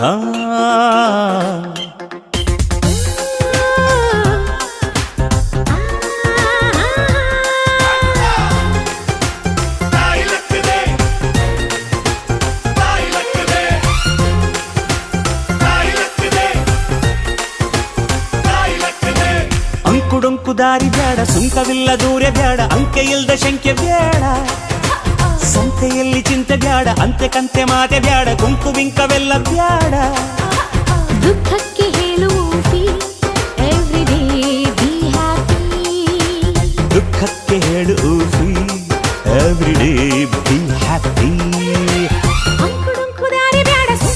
ಆ ಅಂಕುಡೊಂಕು ದಾರಿ ಬ್ಯಾಡ, ಸುಂಕವಿಲ್ಲ ದೂರ ಬ್ಯಾಡ, ಅಂಕೆ ಇಲ್ದ ಶಂಕೆ ಬ್ಯಾಡ, ಸಂತೆಯಲ್ಲಿ ಚಿಂತೆ ಬ್ಯಾಡ, ಅಂತೆ ಕಂತೆ ಮಾತೆ ಬ್ಯಾಡ, ಕುಂಕು ಬಿಂಕವೆಲ್ಲ ಬ್ಯಾಡ. ದುಃಖಕ್ಕೆ ಹೇಳುವ